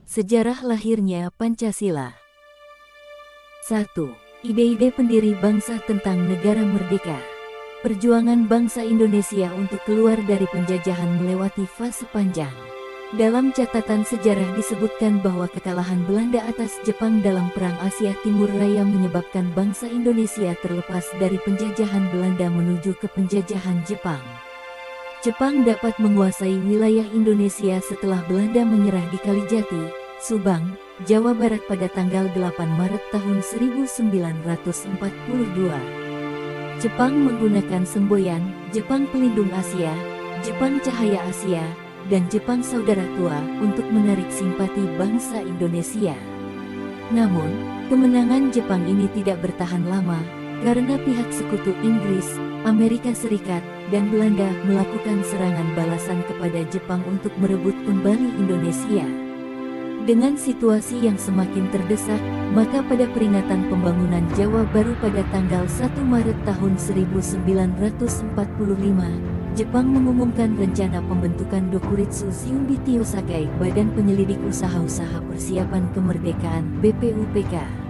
Sejarah lahirnya Pancasila. 1. Ide-ide pendiri bangsa tentang negara merdeka. Perjuangan bangsa Indonesia untuk keluar dari penjajahan melewati fase panjang. Dalam catatan sejarah disebutkan bahwa kekalahan Belanda atas Jepang dalam Perang Asia Timur Raya menyebabkan bangsa Indonesia terlepas dari penjajahan Belanda menuju ke penjajahan Jepang. Jepang dapat menguasai wilayah Indonesia setelah Belanda menyerah di Kalijati, Subang, Jawa Barat pada tanggal 8 Maret tahun 1942. Jepang menggunakan semboyan Jepang Pelindung Asia, Jepang Cahaya Asia, dan Jepang Saudara Tua untuk menarik simpati bangsa Indonesia. Namun, kemenangan Jepang ini tidak bertahan lama, karena pihak sekutu Inggris, Amerika Serikat, dan Belanda melakukan serangan balasan kepada Jepang untuk merebut kembali Indonesia. Dengan situasi yang semakin terdesak, maka pada peringatan pembangunan Jawa Baru pada tanggal 1 Maret tahun 1945, Jepang mengumumkan rencana pembentukan Dokuritsu Shiunbi Tyosakai, Badan Penyelidik Usaha-Usaha Persiapan Kemerdekaan (BPUPK).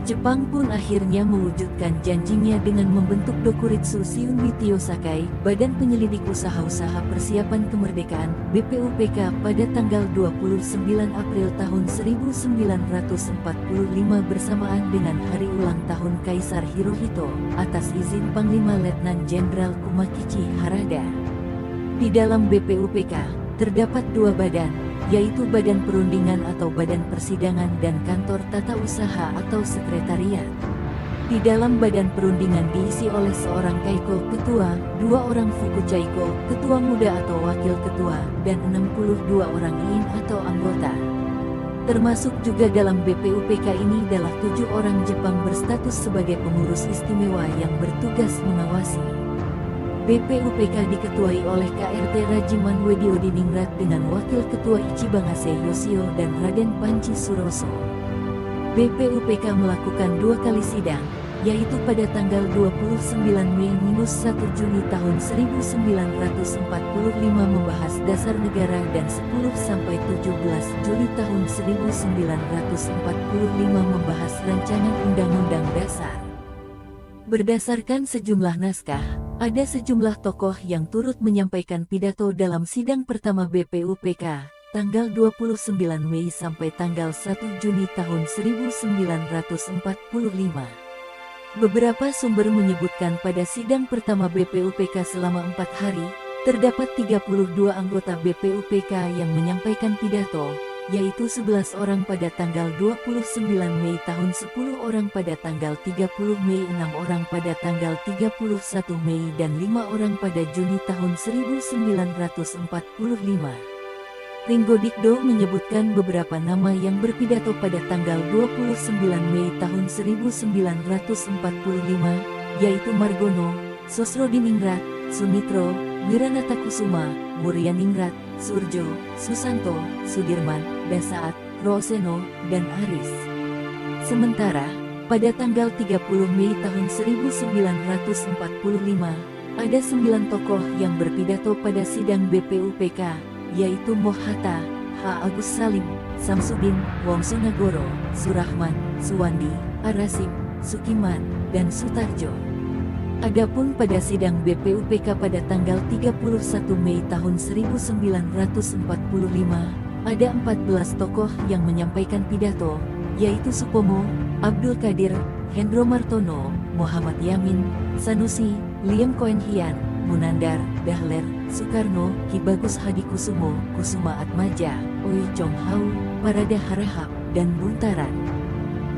Jepang pun akhirnya mewujudkan janjinya dengan membentuk Dokuritsu Shiunbi Tyosakai, Badan Penyelidik Usaha-Usaha Persiapan Kemerdekaan (BPUPK) pada tanggal 29 April tahun 1945 bersamaan dengan hari ulang tahun Kaisar Hirohito, atas izin Panglima Letnan Jenderal Kumakichi Harada. Di dalam BPUPK, terdapat dua badan, yaitu Badan Perundingan atau Badan Persidangan dan Kantor Tata Usaha atau Sekretariat. Di dalam Badan Perundingan diisi oleh seorang Kaiko Ketua, 2 orang Fukuchaiko Ketua Muda atau Wakil Ketua, dan 62 orang IIN atau anggota. Termasuk juga dalam BPUPK ini adalah 7 orang Jepang berstatus sebagai pengurus istimewa yang bertugas mengawasi. BPUPK diketuai oleh KRT Rajiman Wediodiningrat dengan Wakil Ketua Ichibangase Yoshio dan Raden Panji Suroso. BPUPK melakukan 2 kali sidang, yaitu pada tanggal 29 Mei-1 Juni tahun 1945 membahas dasar negara dan 10-17 Juli tahun 1945 membahas rancangan undang-undang dasar. Berdasarkan sejumlah naskah, ada sejumlah tokoh yang turut menyampaikan pidato dalam sidang pertama BPUPK, tanggal 29 Mei sampai tanggal 1 Juni tahun 1945. Beberapa sumber menyebutkan pada sidang pertama BPUPK selama 4 hari, terdapat 32 anggota BPUPK yang menyampaikan pidato, yaitu 11 orang pada tanggal 29 Mei tahun 10 orang pada tanggal 30 Mei 6 orang pada tanggal 31 Mei dan 5 orang pada Juni tahun 1945. Ringo Dikdo menyebutkan beberapa nama yang berpidato pada tanggal 29 Mei tahun 1945, yaitu Margono, Sosrodiningrat, Sumitro, Wiranata Kusuma, Muryaningrat, Surjo, Susanto, Sudirman, Dasaat, Roseno, dan Aris. Sementara, pada tanggal 30 Mei tahun 1945, ada 9 tokoh yang berpidato pada sidang BPUPK, yaitu Moh Hatta, H. Agus Salim, Samsudin, Wongso Nagoro, Surahman, Suwandi, Arasim, Sukiman, dan Sutarjo. Adapun pada sidang BPUPK pada tanggal 31 Mei tahun 1945, ada 14 tokoh yang menyampaikan pidato, yaitu Supomo, Abdul Qadir, Hendro Martono, Muhammad Yamin, Sanusi, Liam Koen Hian, Munandar, Dahler, Soekarno, Ki Bagus Hadikusumo, Kusuma Atmaja, Oei Chong Hau, Parada Harahap, dan Bung Taran.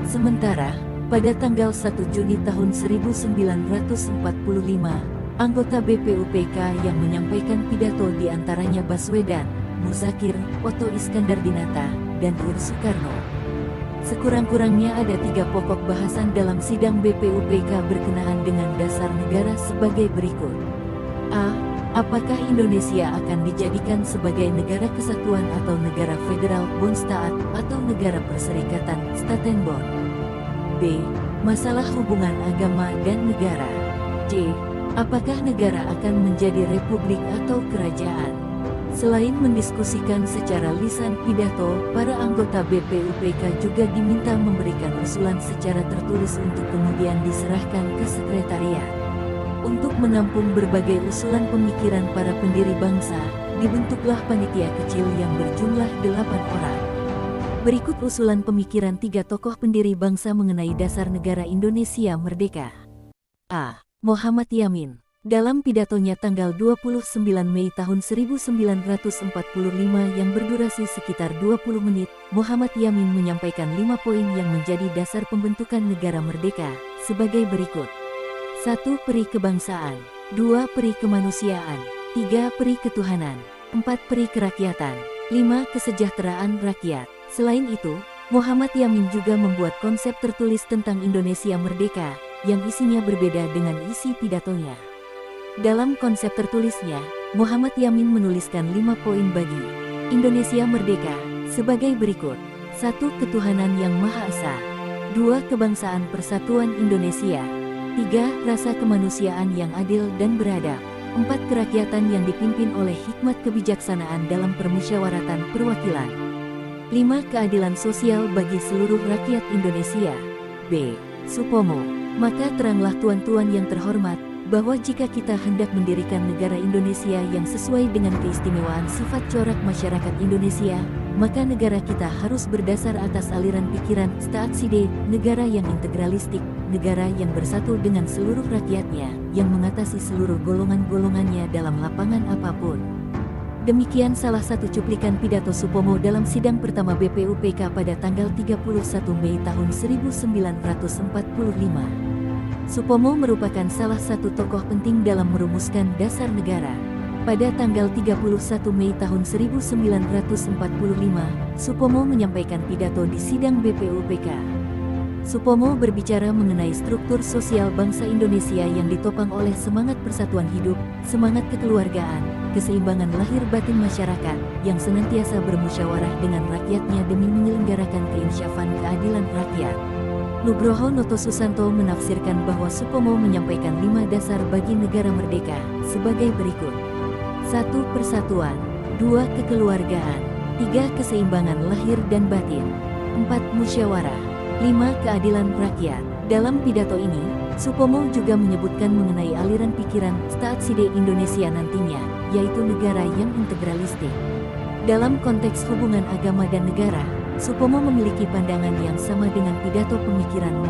Sementara, pada tanggal 1 Juni tahun 1945, anggota BPUPK yang menyampaikan pidato diantaranya Baswedan, Muzakir, Otto Iskandar-Dinata, dan Ir Soekarno. Sekurang-kurangnya ada 3 pokok bahasan dalam sidang BPUPK berkenaan dengan dasar negara sebagai berikut. A. Apakah Indonesia akan dijadikan sebagai negara kesatuan atau negara federal Bonstaat atau negara perserikatan Statenbond? B. Masalah hubungan agama dan negara. C. Apakah negara akan menjadi republik atau kerajaan? Selain mendiskusikan secara lisan pidato, para anggota BPUPK juga diminta memberikan usulan secara tertulis untuk kemudian diserahkan ke sekretariat. Untuk menampung berbagai usulan pemikiran para pendiri bangsa, dibentuklah panitia kecil yang berjumlah 8 orang. Berikut usulan pemikiran 3 tokoh pendiri bangsa mengenai dasar negara Indonesia merdeka. A. Muhammad Yamin. Dalam pidatonya tanggal 29 Mei tahun 1945 yang berdurasi sekitar 20 menit, Muhammad Yamin menyampaikan 5 poin yang menjadi dasar pembentukan negara merdeka, sebagai berikut. 1. Peri kebangsaan. 2. Peri kemanusiaan. 3. Peri ketuhanan. 4. Peri kerakyatan. 5. Kesejahteraan rakyat. Selain itu, Muhammad Yamin juga membuat konsep tertulis tentang Indonesia merdeka, yang isinya berbeda dengan isi pidatonya. Dalam konsep tertulisnya, Muhammad Yamin menuliskan 5 poin bagi Indonesia merdeka, sebagai berikut. 1. Ketuhanan yang Maha Esa. 2. Kebangsaan Persatuan Indonesia. 3. Rasa kemanusiaan yang adil dan beradab. 4. Kerakyatan yang dipimpin oleh hikmat kebijaksanaan dalam permusyawaratan perwakilan. 5. Keadilan sosial bagi seluruh rakyat Indonesia. B. Supomo. Maka teranglah tuan-tuan yang terhormat, bahwa jika kita hendak mendirikan negara Indonesia yang sesuai dengan keistimewaan sifat corak masyarakat Indonesia, maka negara kita harus berdasar atas aliran pikiran Staatside, negara yang integralistik, negara yang bersatu dengan seluruh rakyatnya, yang mengatasi seluruh golongan-golongannya dalam lapangan apapun. Demikian salah satu cuplikan pidato Supomo dalam sidang pertama BPUPK pada tanggal 31 Mei tahun 1945. Supomo merupakan salah satu tokoh penting dalam merumuskan dasar negara. Pada tanggal 31 Mei tahun 1945, Supomo menyampaikan pidato di sidang BPUPK. Supomo berbicara mengenai struktur sosial bangsa Indonesia yang ditopang oleh semangat persatuan hidup, semangat kekeluargaan, keseimbangan lahir batin masyarakat, yang senantiasa bermusyawarah dengan rakyatnya demi menyelenggarakan keinsyafan keadilan rakyat. Nugroho Notosusanto menafsirkan bahwa Supomo menyampaikan 5 dasar bagi negara merdeka, sebagai berikut. 1. Persatuan. 2. Kekeluargaan. 3. Keseimbangan lahir dan batin. 4. Musyawarah. 5. Keadilan rakyat. Dalam pidato ini, Supomo juga menyebutkan mengenai aliran pikiran Staatside Indonesia nantinya, yaitu negara yang integralistik. Dalam konteks hubungan agama dan negara, Supomo memiliki pandangan yang sama dengan pidato pemikiran Mo.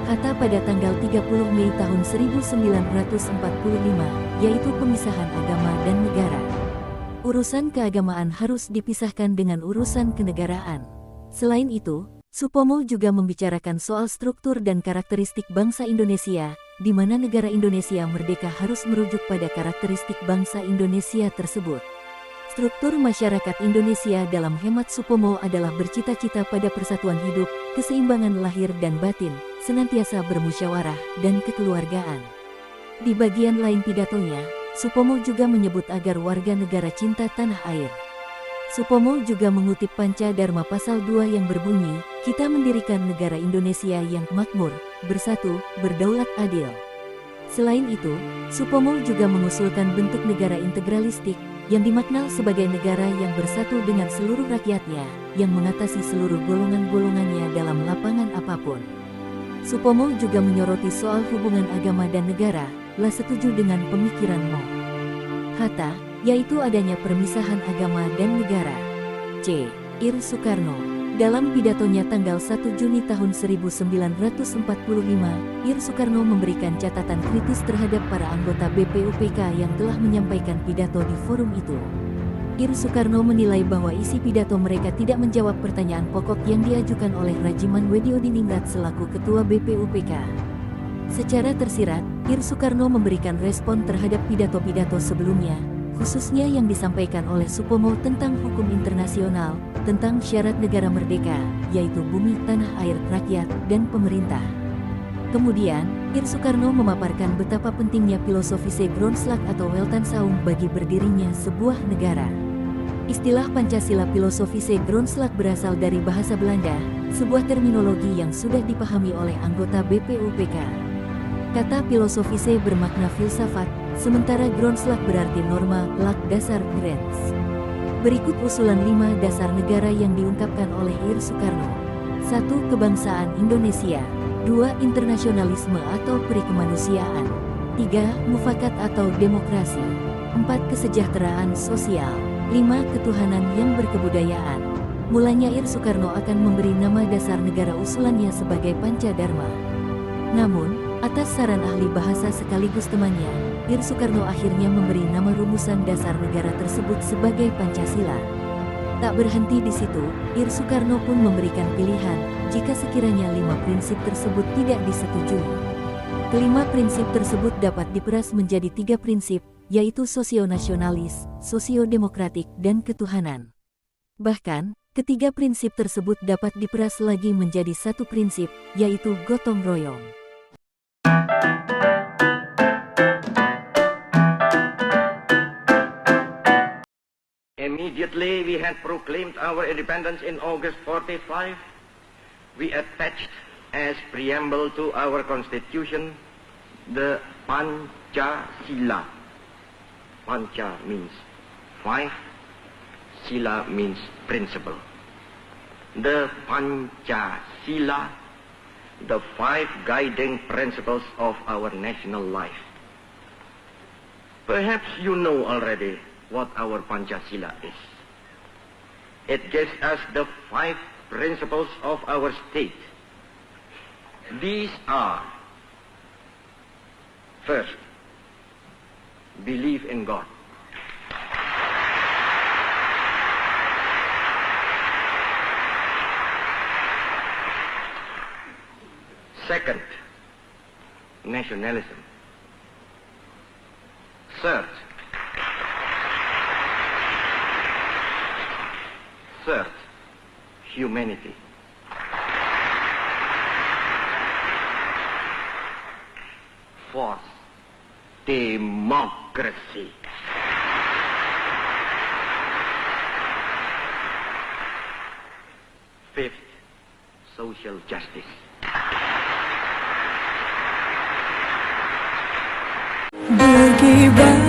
Hatta pada tanggal 30 Mei tahun 1945, yaitu pemisahan agama dan negara. Urusan keagamaan harus dipisahkan dengan urusan kenegaraan. Selain itu, Supomo juga membicarakan soal struktur dan karakteristik bangsa Indonesia, di mana negara Indonesia merdeka harus merujuk pada karakteristik bangsa Indonesia tersebut. Struktur masyarakat Indonesia dalam hemat Supomo adalah bercita-cita pada persatuan hidup, keseimbangan lahir dan batin, senantiasa bermusyawarah, dan kekeluargaan. Di bagian lain pidatonya, Supomo juga menyebut agar warga negara cinta tanah air. Supomo juga mengutip Panca Dharma Pasal 2 yang berbunyi, kita mendirikan negara Indonesia yang makmur, bersatu, berdaulat adil. Selain itu, Supomo juga mengusulkan bentuk negara integralistik, yang dimaknai sebagai negara yang bersatu dengan seluruh rakyatnya, yang mengatasi seluruh golongan-golongannya dalam lapangan apapun. Supomo juga menyoroti soal hubungan agama dan negara, lah setuju dengan pemikiran Mo. Hatta, yaitu adanya permisahan agama dan negara. C. Ir Soekarno. Dalam pidatonya tanggal 1 Juni tahun 1945, Ir Soekarno memberikan catatan kritis terhadap para anggota BPUPK yang telah menyampaikan pidato di forum itu. Ir Soekarno menilai bahwa isi pidato mereka tidak menjawab pertanyaan pokok yang diajukan oleh Rajiman Wediodiningrat selaku Ketua BPUPK. Secara tersirat, Ir Soekarno memberikan respon terhadap pidato-pidato sebelumnya, khususnya yang disampaikan oleh Supomo tentang hukum internasional, tentang syarat negara merdeka, yaitu bumi, tanah air, rakyat, dan pemerintah. Kemudian, Ir Soekarno memaparkan betapa pentingnya filosofi Grondslag atau Weltanschauung bagi berdirinya sebuah negara. Istilah Pancasila filosofi Grondslag berasal dari bahasa Belanda, sebuah terminologi yang sudah dipahami oleh anggota BPUPK. Kata filosofi bermakna filsafat, sementara Grondslag berarti norma, lak dasar, grens. Berikut usulan 5 dasar negara yang diungkapkan oleh Ir Soekarno. 1. Kebangsaan Indonesia. 2. Internasionalisme atau perikemanusiaan. 3. Mufakat atau demokrasi. 4. Kesejahteraan sosial. 5. Ketuhanan yang berkebudayaan. Mulanya Ir Soekarno akan memberi nama dasar negara usulannya sebagai Pancadharma. Namun, atas saran ahli bahasa sekaligus temannya, Ir Soekarno akhirnya memberi nama rumusan dasar negara tersebut sebagai Pancasila. Tak berhenti di situ, Ir Soekarno pun memberikan pilihan, jika sekiranya 5 prinsip tersebut tidak disetujui. Kelima prinsip tersebut dapat diperas menjadi 3 prinsip, yaitu sosionasionalis, sosiodemokratik, dan ketuhanan. Bahkan, ketiga prinsip tersebut dapat diperas lagi menjadi 1 prinsip, yaitu gotong royong. Immediately we had proclaimed our independence in August 45. We attached as preamble to our constitution the Pancasila. Panca means 5, Sila means principle. The Pancasila, the 5 guiding principles of our national life. Perhaps you know already what our Pancasila is. It gives us the 5 principles of our state. These are: first, believe in God. Second, nationalism. Third, humanity. Fourth, democracy. Fifth, social justice. Berkibar